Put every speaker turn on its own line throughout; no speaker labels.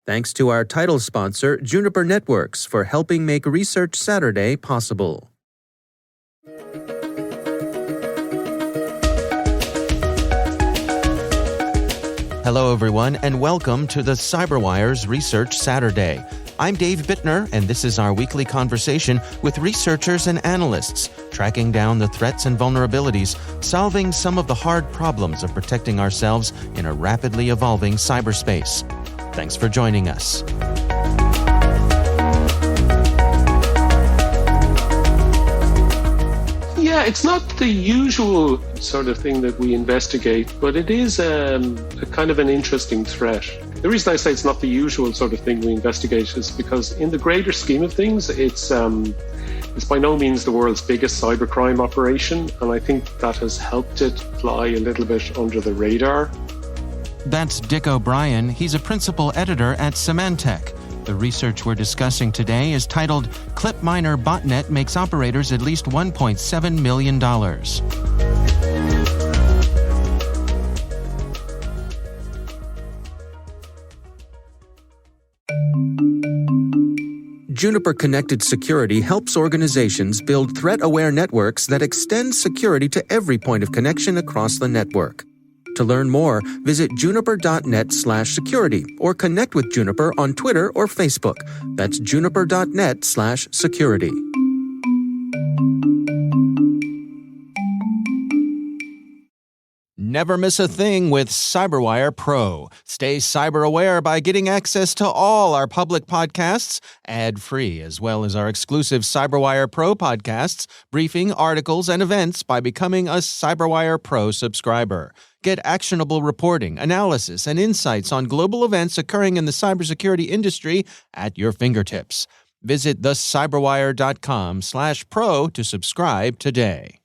Thanks to our title sponsor, Juniper Networks, for helping make Research Saturday possible. Hello, everyone, and welcome to the CyberWire's Research Saturday. I'm Dave Bittner, and this is our weekly conversation with researchers and analysts, tracking down the threats and vulnerabilities, solving some of the hard problems of protecting ourselves in a rapidly evolving cyberspace. Thanks for joining us.
Yeah, it's not the usual sort of thing that we investigate, but it is a kind of an interesting threat. The reason I say it's not the usual sort of thing we investigate is because in the greater scheme of things, it's by no means the world's biggest cybercrime operation, and I think that has helped it fly a little bit under the radar.
That's Dick O'Brien. He's a principal editor at Symantec. The research we're discussing today is titled Clipminer Botnet Makes Operators at Least $1.7 million. Juniper Connected Security helps organizations build threat-aware networks that extend security to every point of connection across the network. To learn more, visit juniper.net/security or connect with Juniper on Twitter or Facebook. That's juniper.net/security. Never miss a thing with CyberWire Pro. Stay cyber aware by getting access to all our public podcasts, ad-free, as well as our exclusive CyberWire Pro podcasts, briefing, articles, and events by becoming a CyberWire Pro subscriber. Get actionable reporting, analysis, and insights on global events occurring in the cybersecurity industry at your fingertips. Visit thecyberwire.com/pro to subscribe today.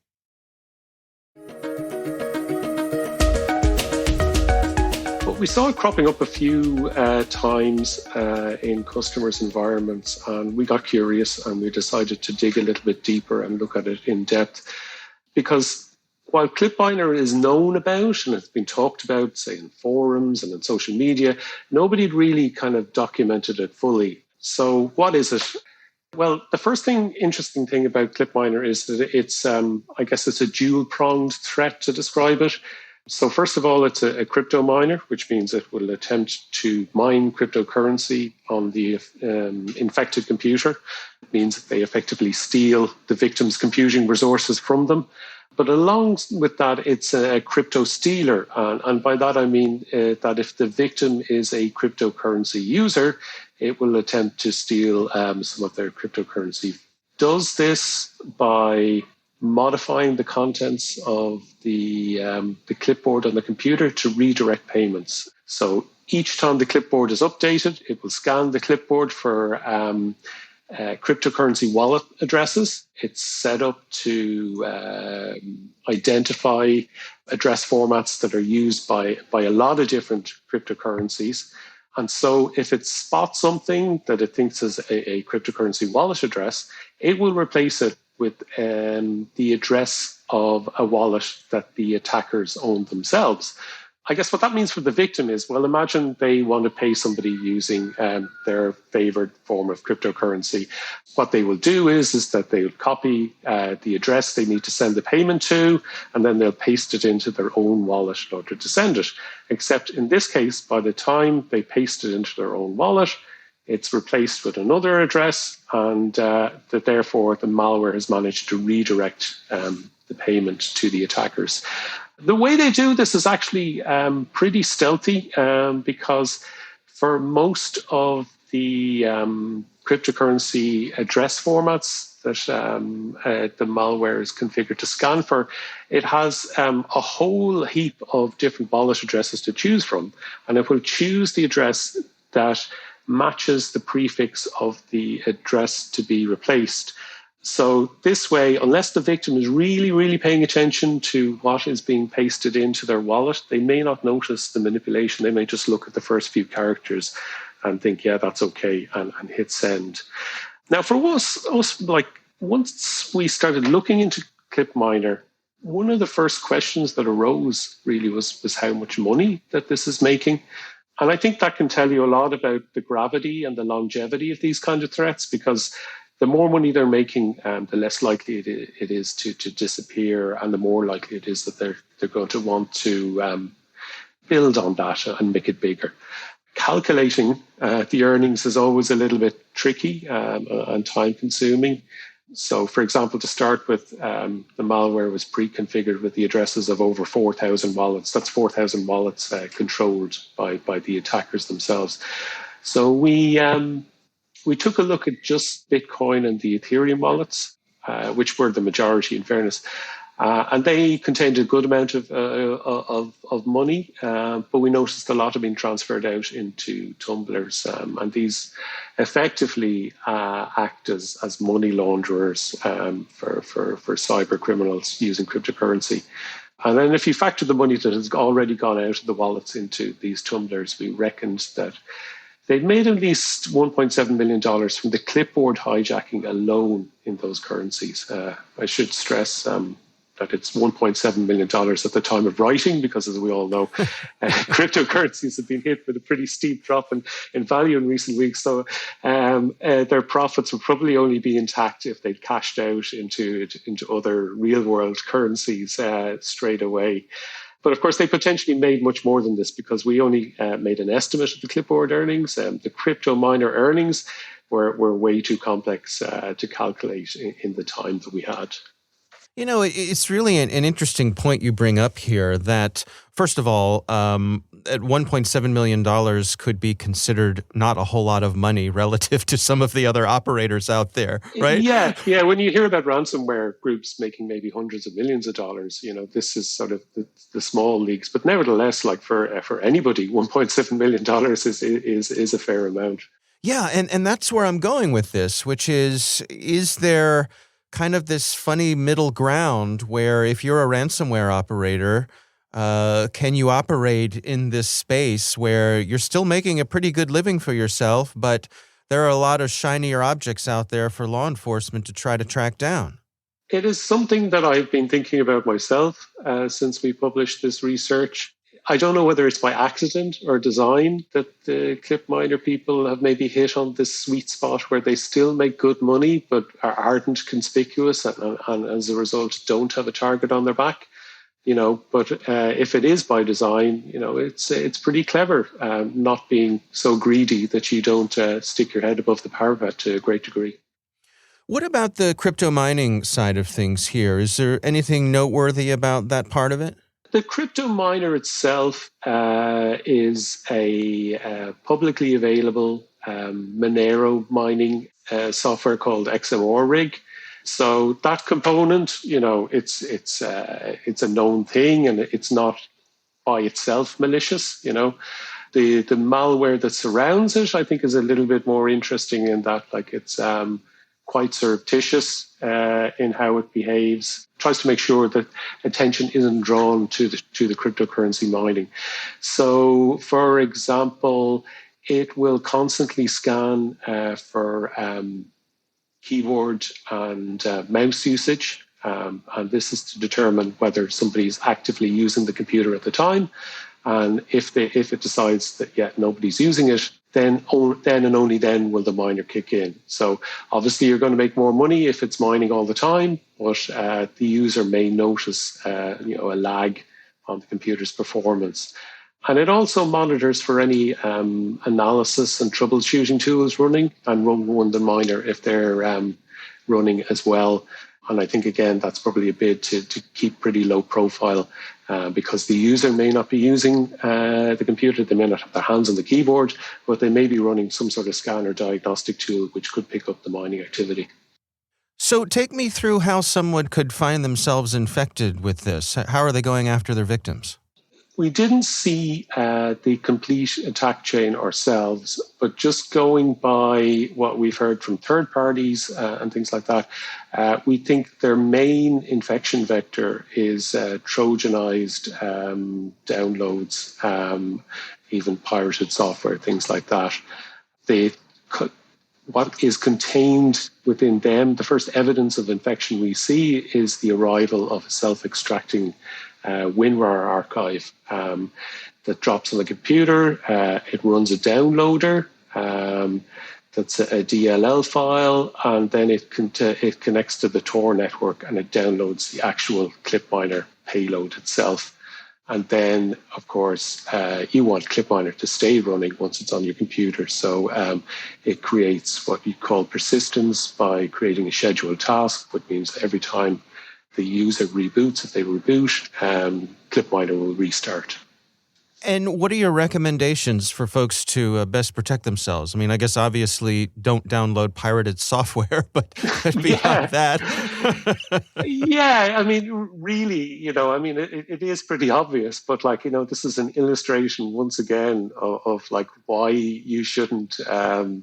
We saw it cropping up a few times in customers' environments, and we got curious and we decided to dig a little bit deeper and look at it in depth. Because while Clipminer is known about and it's been talked about, say, in forums and in social media, nobody had really kind of documented it fully. So what is it? Well, the first interesting thing about Clipminer is that it's, I guess it's a dual-pronged threat to describe it. So first of all, it's a crypto miner, which means it will attempt to mine cryptocurrency on the infected computer. It means that they effectively steal the victim's computing resources from them. But along with that, it's a crypto stealer. And by that, I mean that if the victim is a cryptocurrency user, it will attempt to steal some of their cryptocurrency. Does this by modifying the contents of the clipboard on the computer to redirect payments. So each time the clipboard is updated, it will scan the clipboard for cryptocurrency wallet addresses. It's set up to identify address formats that are used by a lot of different cryptocurrencies. And so if it spots something that it thinks is a cryptocurrency wallet address, it will replace it with the address of a wallet that the attackers own themselves. I guess what that means for the victim is, well, imagine they want to pay somebody using their favorite form of cryptocurrency. What they will do is that they will copy the address they need to send the payment to, and then they'll paste it into their own wallet in order to send it. Except in this case, by the time they paste it into their own wallet, it's replaced with another address, and that therefore the malware has managed to redirect the payment to the attackers. The way they do this is actually pretty stealthy because for most of the cryptocurrency address formats that the malware is configured to scan for, it has a whole heap of different wallet addresses to choose from, and it will choose the address that matches the prefix of the address to be replaced. So this way, unless the victim is really, really paying attention to what is being pasted into their wallet, they may not notice the manipulation. They may just look at the first few characters and think, yeah, that's okay, and hit send. Now, for us, like once we started looking into Clipminer, one of the first questions that arose really was how much money that this is making. And I think that can tell you a lot about the gravity and the longevity of these kind of threats, because the more money they're making, the less likely it is to disappear, and the more likely it is that they're going to want to build on that and make it bigger. Calculating the earnings is always a little bit tricky and time consuming. So, for example, to start with, the malware was pre-configured with the addresses of over 4,000 wallets. That's 4,000 wallets controlled by the attackers themselves. So we took a look at just Bitcoin and the Ethereum wallets, which were the majority, in fairness. And they contained a good amount of money, but we noticed a lot of being transferred out into tumblers, and these effectively act as money launderers for cyber criminals using cryptocurrency. And then if you factor the money that has already gone out of the wallets into these tumblers, we reckoned that they've made at least $1.7 million from the clipboard hijacking alone in those currencies. I should stress that it's $1.7 million at the time of writing, because as we all know, cryptocurrencies have been hit with a pretty steep drop in value in recent weeks. So their profits would probably only be intact if they'd cashed out into other real world currencies straight away. But of course, they potentially made much more than this, because we only made an estimate of the clipboard earnings. The CryptoMiner earnings were way too complex to calculate in the time that we had.
You know, it's really an interesting point you bring up here that, first of all, at $1.7 million could be considered not a whole lot of money relative to some of the other operators out there, right?
Yeah. When you hear about ransomware groups making maybe hundreds of millions of dollars, this is sort of the small leagues. But nevertheless, like for anybody, $1.7 million is a fair amount.
Yeah, and that's where I'm going with this, which is there kind of this funny middle ground where if you're a ransomware operator, can you operate in this space where you're still making a pretty good living for yourself, but there are a lot of shinier objects out there for law enforcement to try to track down?
It is something that I've been thinking about myself since we published this research. I don't know whether it's by accident or design that the Clipminer people have maybe hit on this sweet spot where they still make good money but aren't conspicuous and as a result don't have a target on their back. But if it is by design, it's pretty clever not being so greedy that you don't stick your head above the parapet to a great degree.
What about the crypto mining side of things here? Is there anything noteworthy about that part of it?
The CryptoMiner itself is a publicly available Monero mining software called XMR Rig. So that component, it's a known thing, and it's not by itself malicious. The malware that surrounds it, I think, is a little bit more interesting in that, like, it's quite surreptitious in how it behaves. Tries to make sure that attention isn't drawn to the cryptocurrency mining. So, for example, it will constantly scan for keyboard and mouse usage, and this is to determine whether somebody's actively using the computer at the time. And if it decides that nobody's using it, then and only then will the miner kick in. So obviously you're going to make more money if it's mining all the time, but the user may notice a lag on the computer's performance. And it also monitors for any analysis and troubleshooting tools running, and run the miner if they're running as well. And I think, again, that's probably a bit to keep pretty low profile because the user may not be using the computer. They may not have their hands on the keyboard, but they may be running some sort of scanner diagnostic tool which could pick up the mining activity.
So take me through how someone could find themselves infected with this. How are they going after their victims?
We didn't see the complete attack chain ourselves, but just going by what we've heard from third parties and things like that, we think their main infection vector is Trojanized downloads, even pirated software, things like that. What is contained within them, the first evidence of infection we see is the arrival of a self-extracting WinRAR archive. that drops on the computer. It runs a downloader. That's a DLL file, and then it connects to the Tor network and it downloads the actual Clipminer payload itself. And then, of course, you want Clipminer to stay running once it's on your computer. So it creates what we call persistence by creating a scheduled task, which means every time the user reboots, if they reboot, Clipminer will restart.
And what are your recommendations for folks to best protect themselves? I mean, I guess obviously don't download pirated software, but beyond that.
Yeah, I mean, really, it is pretty obvious, but this is an illustration once again of why you shouldn't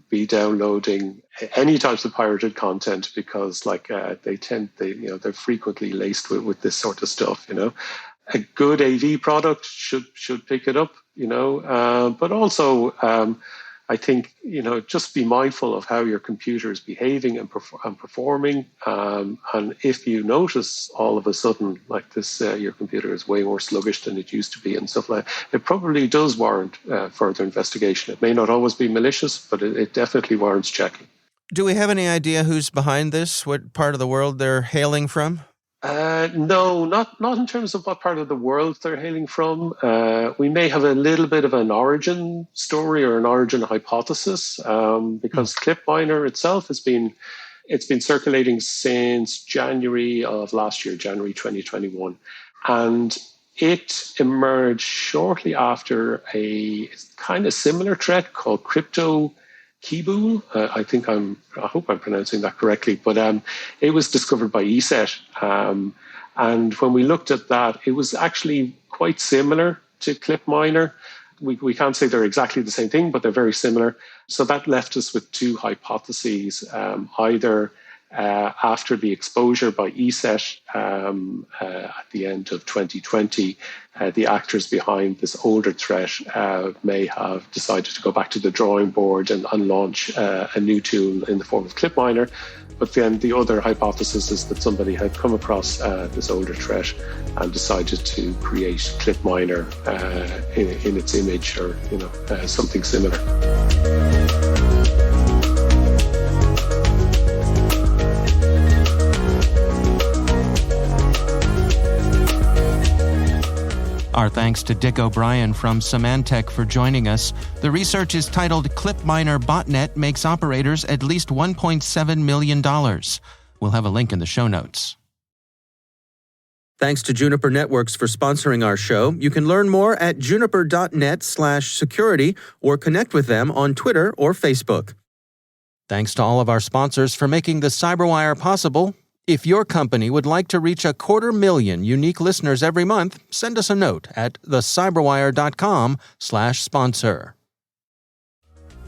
be downloading any types of pirated content, because they're frequently laced with this sort of stuff, A good AV product should pick it up, but also I think, just be mindful of how your computer is behaving and performing. And if you notice all of a sudden like this, your computer is way more sluggish than it used to be and stuff like that, it probably does warrant further investigation. It may not always be malicious, but it definitely warrants checking.
Do we have any idea who's behind this? What part of the world they're hailing from?
No, not in terms of what part of the world they're hailing from. We may have a little bit of an origin story or an origin hypothesis, because Clipminer itself it's been circulating since January of last year, January 2021, and it emerged shortly after a kind of similar threat called KryptoCibule. I hope I'm pronouncing that correctly, but it was discovered by ESET. And when we looked at that, it was actually quite similar to Clipminer. We can't say they're exactly the same thing, but they're very similar. So that left us with two hypotheses, either after the exposure by ESET at the end of 2020, the actors behind this older threat may have decided to go back to the drawing board and launch a new tool in the form of Clipminer. But then the other hypothesis is that somebody had come across this older threat and decided to create Clipminer in its image, or something similar.
Our thanks to Dick O'Brien from Symantec for joining us. The research is titled Clipminer Botnet Makes Operators at Least $1.7 million. We'll have a link in the show notes. Thanks to Juniper Networks for sponsoring our show. You can learn more at juniper.net/security or connect with them on Twitter or Facebook. Thanks to all of our sponsors for making the CyberWire possible. If your company would like to reach 250,000 unique listeners every month, send us a note at thecyberwire.com/sponsor.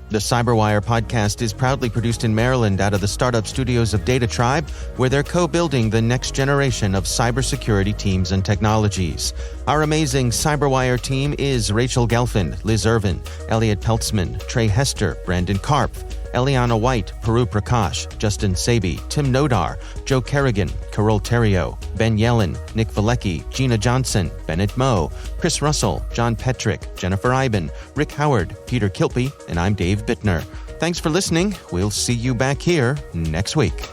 The CyberWire podcast is proudly produced in Maryland out of the startup studios of Data Tribe, where they're co-building the next generation of cybersecurity teams and technologies. Our amazing CyberWire team is Rachel Gelfand, Liz Irvin, Elliot Peltzman, Trey Hester, Brandon Karpf, Eliana White, Paru Prakash, Justin Sabi, Tim Nodar, Joe Kerrigan, Carol Terrio, Ben Yellen, Nick Valecki, Gina Johnson, Bennett Moe, Chris Russell, John Petrick, Jennifer Iben, Rick Howard, Peter Kilpie, and I'm Dave Bittner. Thanks for listening. We'll see you back here next week.